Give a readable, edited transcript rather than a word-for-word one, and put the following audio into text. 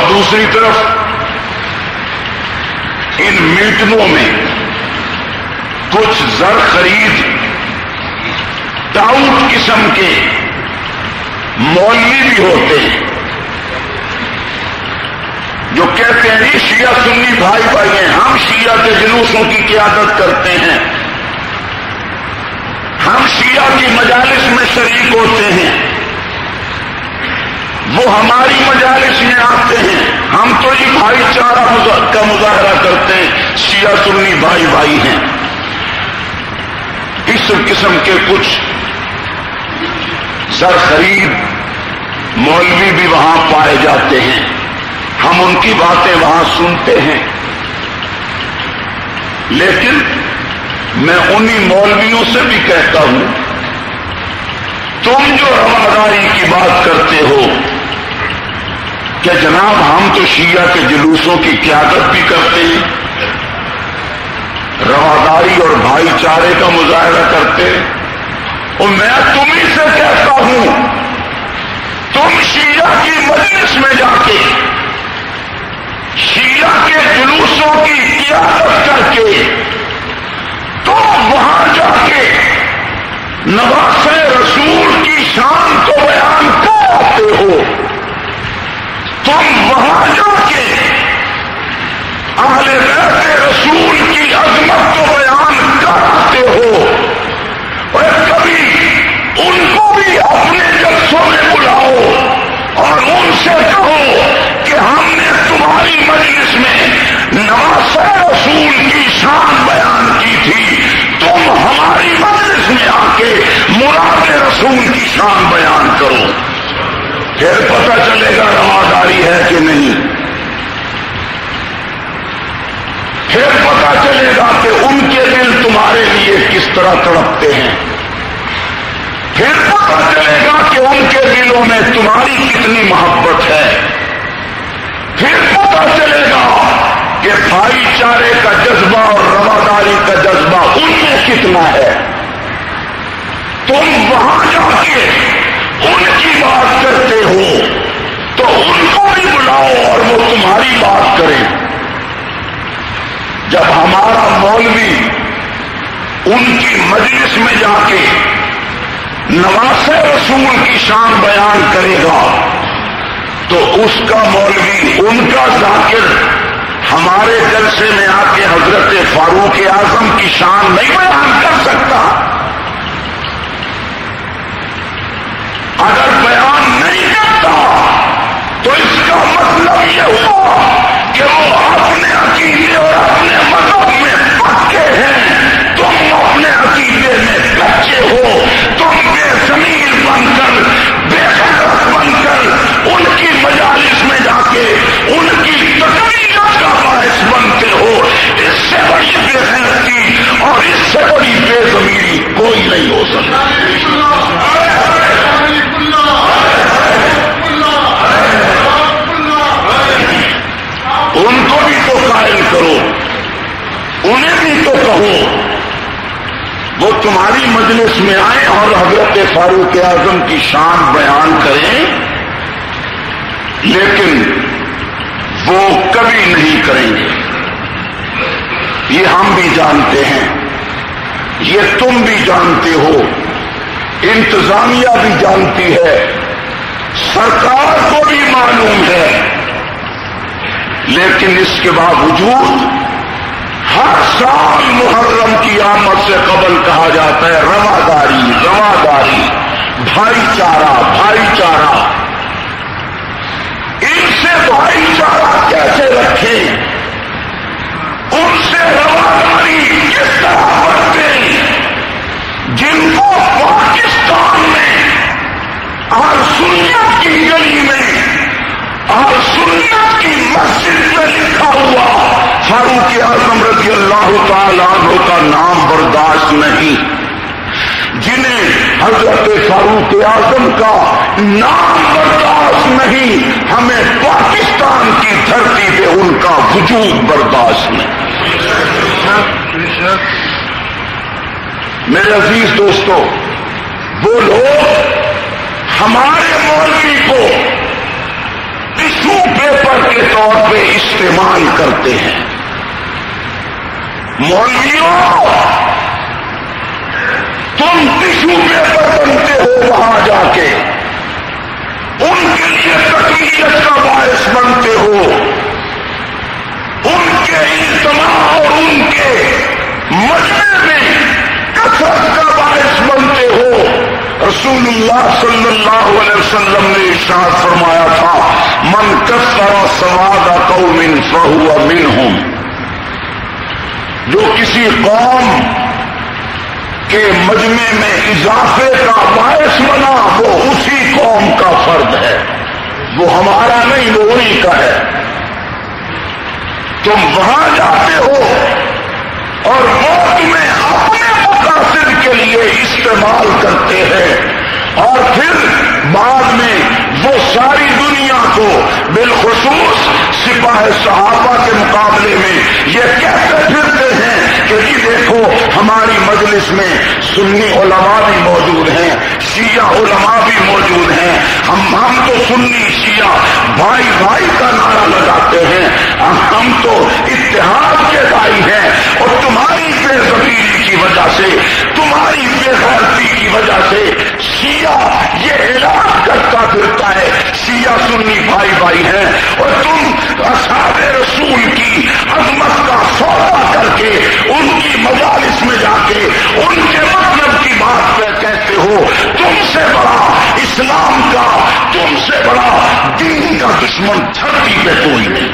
دوسری طرف ان میٹنگوں میں کچھ زر خرید ٹاؤٹ قسم کے مولوی بھی ہوتے ہیں جو کہتے ہیں یہ شیعہ سنی بھائی بھائی ہیں، ہم شیعہ کے جلوسوں کی قیادت کرتے ہیں، ہم شیعہ کی مجالس میں شریک ہوتے ہیں، وہ ہماری مجالس میں آتے ہیں، ہم تو یہ بھائی چارہ کا مظاہرہ کرتے ہیں، شیعہ سنی بھائی بھائی ہیں۔ اس قسم کے کچھ زر خرید مولوی بھی وہاں پائے جاتے ہیں، ہم ان کی باتیں وہاں سنتے ہیں، لیکن میں انہی مولویوں سے بھی کہتا ہوں تم جو رواداری کی بات کرتے ہو کہ جناب ہم تو شیعہ کے جلوسوں کی قیادت بھی کرتے ہیں، رواداری اور بھائی چارے کا مظاہرہ کرتے ہیں، اور میں تمہیں سے کہتا ہوں تم شیعہ کی مجلس میں جا کے شیعہ کے جلوسوں کی قیادت کر کے تم وہاں جا کے نواسہ رسول کی شان کو بیان کر آتے ہو، تم وہاں جا کے اہل بیت رسول کی عظمت کو بیان کر آتے ہو، اور کبھی ان کو بھی اپنے جلسوں میں بلاؤ اور ان سے کہو کہ ہم نے تمہاری مجلس میں نواسہ رسول کی شان بیان کی تھی، تم ہماری مجلس میں آ کے مراد رسول کی شان بیان کرو، پھر پتہ چلے گا رواداری ہے کہ نہیں، پھر پتہ چلے گا کہ ان کے دل تمہارے لیے کس طرح تڑپتے ہیں، پھر پتہ چلے گا کہ ان کے دلوں میں تمہاری کتنی محبت ہے، پھر پتہ چلے گا کہ بھائی چارے کا جذبہ اور رواداری کا جذبہ ان میں کتنا ہے۔ تم وہاں جا کے ان کی بات کرتے ہو تو ان کو بھی بلاؤ اور وہ تمہاری بات کریں۔ جب ہمارا مولوی ان کی مجلس میں جا کے نواسہ رسول کی شان بیان کرے گا تو اس کا مولوی ان کا ذاکر ہمارے جلسے میں آ کے حضرت فاروق اعظم کی شان نہیں بیان کر سکتا۔ اگر بیان نہیں کرتا تو اس کا مطلب یہ ہوا کہ وہ اپنے عقیدے اور اپنے مذہب میں پکے ہیں، تم اپنے عقیدے میں کچے ہو، تم بے ضمیر بن کر بے غیرت بن کر ان کی مجالس میں جا کے ان کی تقریرات کا باعث بنتے ہو۔ اس سے بڑی بے غیرتی اور اس سے بڑی بے ضمیری کوئی نہیں ہو سکتا۔ ان کو بھی تو قائل کرو، انہیں بھی تو کہو وہ تمہاری مجلس میں آئیں اور حضرت فاروق اعظم کی شان بیان کریں، لیکن وہ کبھی نہیں کریں گے۔ یہ ہم بھی جانتے ہیں، یہ تم بھی جانتے ہو، انتظامیہ بھی جانتی ہے، سرکار کو بھی معلوم ہے، لیکن اس کے باوجود ہر سال محرم کی آمد سے قبل کہا جاتا ہے رواداری رواداری، بھائی چارہ بھائی چارہ۔ ان سے بھائی چارہ کیسے رکھیں، ان سے رواداری کس طرح برتیں، جن کو پاکستان میں اور سنت کی گلی میں اور سنت کی مسجد میں لکھا ہوا فاروق اعظم رضی اللہ تعالیٰ عنہ کا نام برداشت نہیں، جنہیں حضرت فاروق اعظم کا نام برداشت نہیں، ہمیں پاکستان کی دھرتی پہ ان کا وجود برداشت نہیں۔ میرے عزیز دوستو، وہ لوگ ہمارے مولوی کو ٹشو پیپر کے استعمال کرتے ہیں. مولویوں تم ٹشو پیپر بنتے ہو وہاں جا کے, ان کے لیے تقویت کا باعث بنتے ہو, ان کے اجتماع اور ان کے مجمع میں کثرت کا باعث بنتے ہو. رسول اللہ صلی اللہ علیہ وسلم نے ارشاد فرمایا تھا, من کثر سواد قوم فہو منہم, جو کسی قوم کے مجمع میں اضافے کا باعث بنا وہ اسی قوم کا فرد ہے, وہ ہمارا نہیں, وہ انہی کا ہے. تم وہاں جاتے ہو اور وہ تمہیں اپنے مقاصد کے لیے استعمال کرتے ہیں, اور پھر بعد میں وہ ساری دنیا کو بالخصوص سپاہ صحابہ کے مقابلے میں یہ کہتے پھرتے ہیں کہ جی دیکھو ہماری مجلس میں سنی علماء بھی موجود ہیں, شیعہ علماء بھی موجود ہیں, ہم تو سنی شیعہ بھائی بھائی کا نعرہ لگاتے ہیں, ہم تو اتحاد کے بھائی ہیں, اور تمہاری بے ضمیری کی وجہ سے, تمہاری بے غیرتی کی وجہ سے شیعہ یہ اعلان کرتا پھرتا ہے شیعہ سنی بھائی بھائی ہیں, اور تم اصحاب رسول کی عظمت کا سودا کر کے ان کی مجالس میں جا کے ان کے مطلب کی بات پہ کہتے ہو. تم سے بڑا اسلام کا, تم سے بڑا دین کا دشمن دھرتی پہ کوئی نہیں.